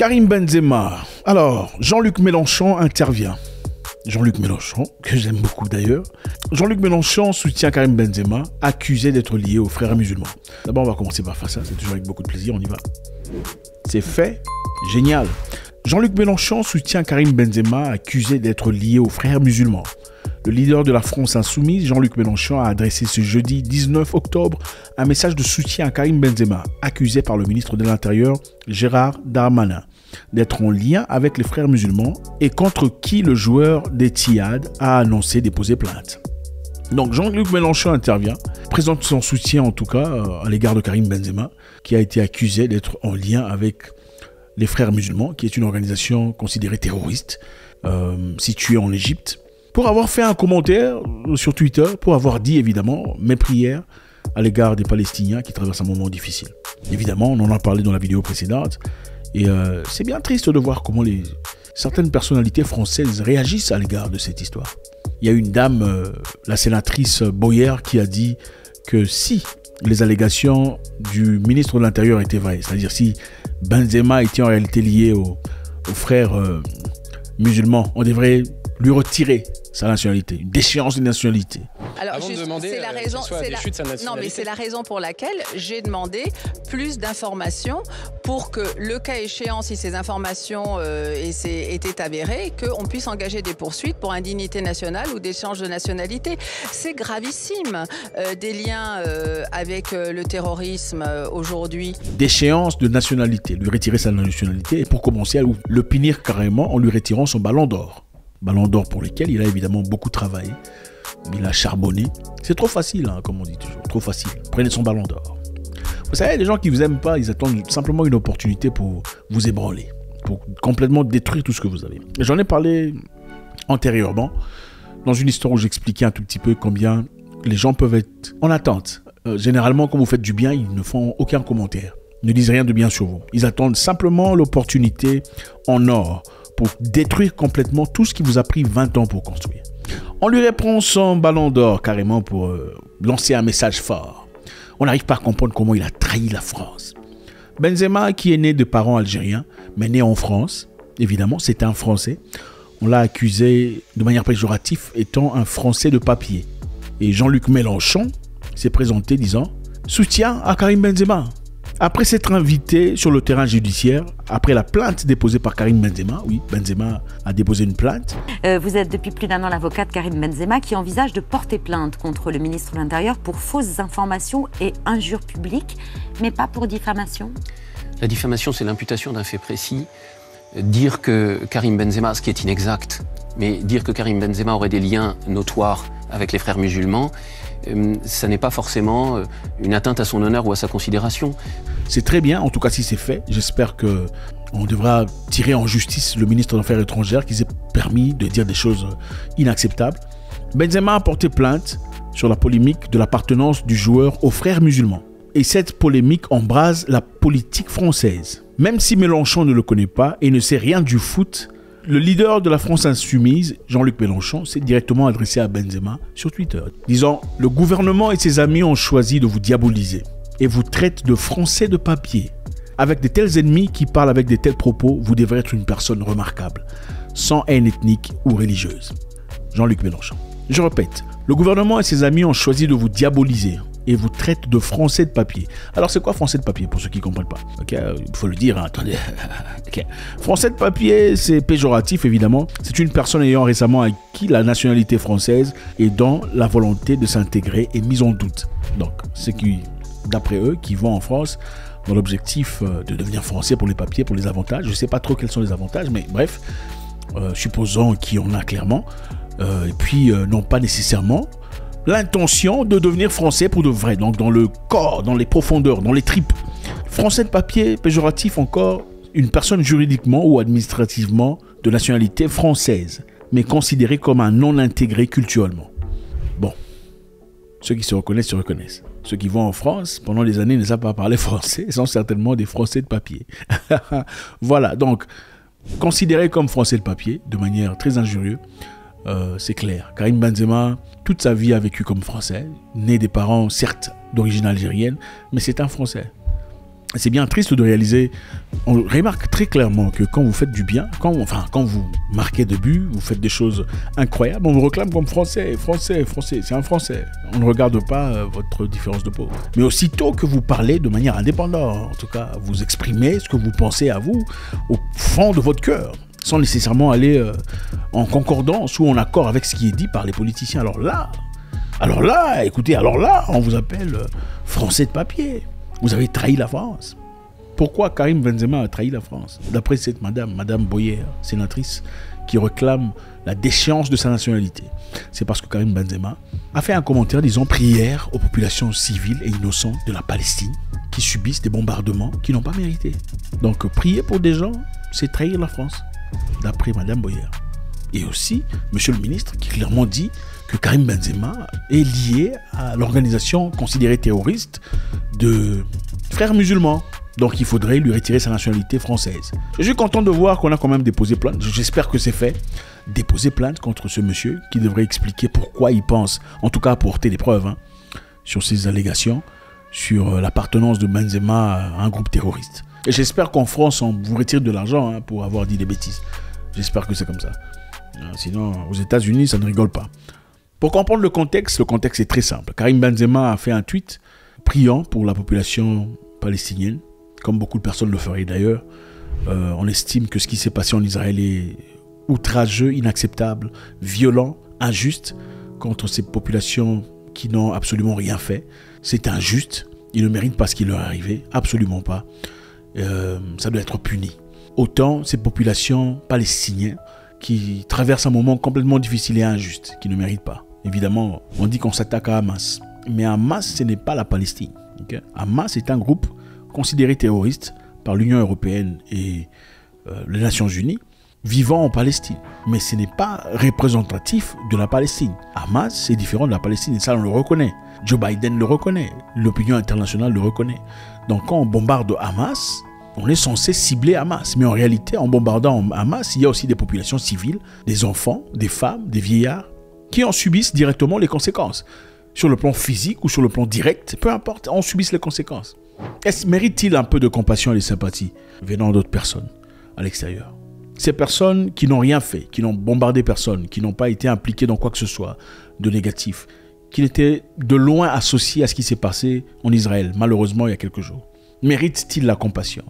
Karim Benzema. Alors, Jean-Luc Mélenchon intervient. Jean-Luc Mélenchon, que j'aime beaucoup d'ailleurs. Jean-Luc Mélenchon soutient Karim Benzema, accusé d'être lié aux frères musulmans. D'abord, on va commencer par faire ça, c'est toujours avec beaucoup de plaisir, on y va. C'est fait, génial. Jean-Luc Mélenchon soutient Karim Benzema, accusé d'être lié aux frères musulmans. Le leader de la France insoumise, Jean-Luc Mélenchon, a adressé ce jeudi 19 octobre un message de soutien à Karim Benzema, accusé par le ministre de l'Intérieur, Gérald Darmanin, d'être en lien avec les frères musulmans et contre qui le joueur d'Etihad a annoncé déposer plainte. Donc Jean-Luc Mélenchon intervient, présente son soutien en tout cas à l'égard de Karim Benzema, qui a été accusé d'être en lien avec les frères musulmans, qui est une organisation considérée terroriste, située en Égypte, pour avoir fait un commentaire sur Twitter, pour avoir dit évidemment mes prières à l'égard des Palestiniens qui traversent un moment difficile. Évidemment, on en a parlé dans la vidéo précédente, et c'est bien triste de voir comment certaines personnalités françaises réagissent à l'égard de cette histoire. Il y a une dame, la sénatrice Boyer, qui a dit que si les allégations du ministre de l'Intérieur étaient vraies, c'est-à-dire si Benzema était en réalité lié aux frères musulmans, on devrait lui retirer sa nationalité, une déchéance de nationalité. Alors, c'est la raison, non, mais c'est la raison pour laquelle j'ai demandé plus d'informations pour que, le cas échéant, si ces informations étaient avérées, qu'on puisse engager des poursuites pour indignité nationale ou d'échange de nationalité. C'est gravissime, des liens avec le terrorisme aujourd'hui. Déchéance de nationalité, lui retirer sa nationalité et pour commencer à le punir carrément en lui retirant son ballon d'or. Ballon d'or pour lequel il a évidemment beaucoup travaillé. Il a charbonné. C'est trop facile, hein, comme on dit toujours. Trop facile. Prenez son ballon d'or. Vous savez, les gens qui vous aiment pas, ils attendent simplement une opportunité pour vous ébranler. Pour complètement détruire tout ce que vous avez. J'en ai parlé antérieurement, dans une histoire où j'expliquais un tout petit peu combien les gens peuvent être en attente. Généralement, quand vous faites du bien, ils ne font aucun commentaire. Ils ne disent rien de bien sur vous. Ils attendent simplement l'opportunité en or pour détruire complètement tout ce qui vous a pris 20 ans pour construire. On lui reprend son ballon d'or carrément pour lancer un message fort. On n'arrive pas à comprendre comment il a trahi la France. Benzema, qui est né de parents algériens, mais né en France, évidemment, c'est un Français. On l'a accusé de manière péjorative étant un Français de papier. Et Jean-Luc Mélenchon s'est présenté disant « Soutien à Karim Benzema ». Après s'être invité sur le terrain judiciaire, après la plainte déposée par Karim Benzema, oui, Benzema a déposé une plainte. Vous êtes depuis plus d'1 an l'avocat de Karim Benzema qui envisage de porter plainte contre le ministre de l'Intérieur pour fausses informations et injures publiques, mais pas pour diffamation. La diffamation, c'est l'imputation d'un fait précis. Dire que Karim Benzema, ce qui est inexact, mais dire que Karim Benzema aurait des liens notoires avec les frères musulmans, ça n'est pas forcément une atteinte à son honneur ou à sa considération. C'est très bien, en tout cas si c'est fait. J'espère qu'on devra tirer en justice le ministre des Affaires étrangères qui s'est permis de dire des choses inacceptables. Benzema a porté plainte sur la polémique de l'appartenance du joueur aux frères musulmans. Et cette polémique embrase la politique française. Même si Mélenchon ne le connaît pas et ne sait rien du foot, le leader de la France insoumise, Jean-Luc Mélenchon, s'est directement adressé à Benzema sur Twitter, disant « Le gouvernement et ses amis ont choisi de vous diaboliser et vous traitent de Français de papier. Avec de tels ennemis qui parlent avec de tels propos, vous devrez être une personne remarquable, sans haine ethnique ou religieuse. » Jean-Luc Mélenchon. Je répète, le gouvernement et ses amis ont choisi de vous diaboliser et vous traite de Français de papier. Alors c'est quoi Français de papier pour ceux qui ne comprennent pas? Okay, il faut le dire, hein, attendez. Okay. Français de papier, c'est péjoratif évidemment. C'est une personne ayant récemment acquis la nationalité française et dont la volonté de s'intégrer est mise en doute. Donc, ceux qui, d'après eux, qui vont en France dans l'objectif de devenir français pour les papiers, pour les avantages. Je ne sais pas trop quels sont les avantages, mais bref, supposons qu'il y en a clairement. Et puis, non pas nécessairement l'intention de devenir français pour de vrai, donc dans le corps, dans les profondeurs, dans les tripes. Français de papier, péjoratif encore, une personne juridiquement ou administrativement de nationalité française, mais considérée comme un non intégré culturellement. Bon, ceux qui se reconnaissent se reconnaissent. Ceux qui vont en France, pendant des années, ne savent pas parler français, sont certainement des Français de papier. Voilà, donc, considérés comme Français de papier, de manière très injurieuse, c'est clair. Karim Benzema, toute sa vie a vécu comme Français, né des parents certes d'origine algérienne, mais c'est un Français. C'est bien triste de réaliser, on remarque très clairement que quand vous faites du bien, quand vous marquez de buts, vous faites des choses incroyables, on vous réclame comme français, c'est un français. On ne regarde pas votre différence de peau. Mais aussitôt que vous parlez de manière indépendante, en tout cas, vous exprimez ce que vous pensez à vous, au fond de votre cœur, sans nécessairement aller en concordance ou en accord avec ce qui est dit par les politiciens. Alors là, écoutez, on vous appelle français de papier. Vous avez trahi la France. Pourquoi Karim Benzema a trahi la France? D'après cette Madame Boyer, sénatrice, qui réclame la déchéance de sa nationalité. C'est parce que Karim Benzema a fait un commentaire disant prière aux populations civiles et innocentes de la Palestine qui subissent des bombardements qu'ils n'ont pas mérités. Donc prier pour des gens, c'est trahir la France, d'après Madame Boyer. Et aussi, Monsieur le ministre qui clairement dit que Karim Benzema est lié à l'organisation considérée terroriste de frères musulmans. Donc il faudrait lui retirer sa nationalité française. Je suis content de voir qu'on a quand même déposé plainte. J'espère que c'est fait. Déposer plainte contre ce monsieur qui devrait expliquer pourquoi il pense, en tout cas apporter des preuves sur ces allégations, sur l'appartenance de Benzema à un groupe terroriste. Et j'espère qu'en France, on vous retire de l'argent pour avoir dit des bêtises. J'espère que c'est comme ça. Sinon, aux États-Unis, ça ne rigole pas. Pour comprendre le contexte est très simple. Karim Benzema a fait un tweet priant pour la population palestinienne, comme beaucoup de personnes le feraient d'ailleurs. On estime que ce qui s'est passé en Israël est outrageux, inacceptable, violent, injuste contre ces populations qui n'ont absolument rien fait. C'est injuste. Ils ne méritent pas ce qui leur est arrivé. Absolument pas. Ça doit être puni. Autant ces populations palestiniennes qui traversent un moment complètement difficile et injuste, qui ne méritent pas. Évidemment, on dit qu'on s'attaque à Hamas. Mais Hamas, ce n'est pas la Palestine. Okay? Hamas est un groupe considéré terroriste par l'Union européenne et les Nations Unies, vivant en Palestine. Mais ce n'est pas représentatif de la Palestine. Hamas, c'est différent de la Palestine, et ça, on le reconnaît. Joe Biden le reconnaît. L'opinion internationale le reconnaît. Donc, quand on bombarde Hamas, on est censé cibler Hamas. Mais en réalité, en bombardant Hamas, il y a aussi des populations civiles, des enfants, des femmes, des vieillards, qui en subissent directement les conséquences. Sur le plan physique ou sur le plan direct, peu importe, on subisse les conséquences. Mérite-t-il un peu de compassion et de sympathie venant d'autres personnes à l'extérieur? Ces personnes qui n'ont rien fait, qui n'ont bombardé personne, qui n'ont pas été impliquées dans quoi que ce soit de négatif, qui étaient de loin associées à ce qui s'est passé en Israël, malheureusement, il y a quelques jours. Mérite-t-il la compassion?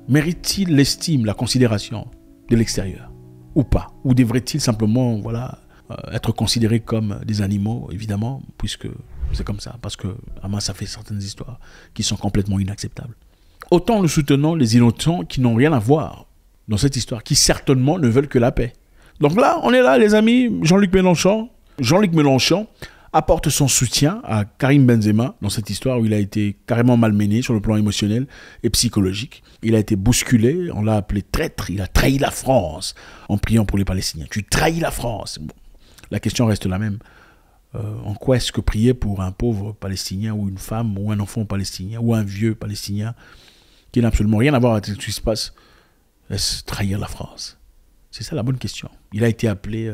Mérite-t-il l'estime, la considération de l'extérieur? Ou pas? Ou devrait-il simplement, être considérés comme des animaux, évidemment, puisque c'est comme ça, parce que Hamas a fait certaines histoires qui sont complètement inacceptables. Autant nous soutenons les innocents qui n'ont rien à voir dans cette histoire, qui certainement ne veulent que la paix. Donc là, on est là, les amis. Jean-Luc Mélenchon apporte son soutien à Karim Benzema dans cette histoire où il a été carrément malmené sur le plan émotionnel et psychologique. Il a été bousculé, on l'a appelé traître, il a trahi la France en priant pour les Palestiniens. Tu trahis la France. Bon. La question reste la même. En quoi est-ce que prier pour un pauvre Palestinien ou une femme ou un enfant palestinien ou un vieux Palestinien qui n'a absolument rien à voir avec ce qui se passe, est-ce trahir la France? C'est ça la bonne question. Il a été appelé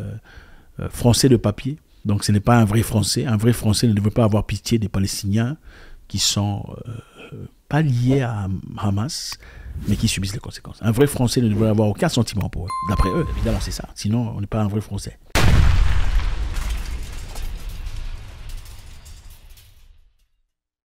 français de papier. Donc ce n'est pas un vrai Français. Un vrai Français ne devrait pas avoir pitié des Palestiniens qui sont pas liés à Hamas, mais qui subissent les conséquences. Un vrai Français ne devrait avoir aucun sentiment pour eux. D'après eux, évidemment, c'est ça. Sinon, on n'est pas un vrai Français.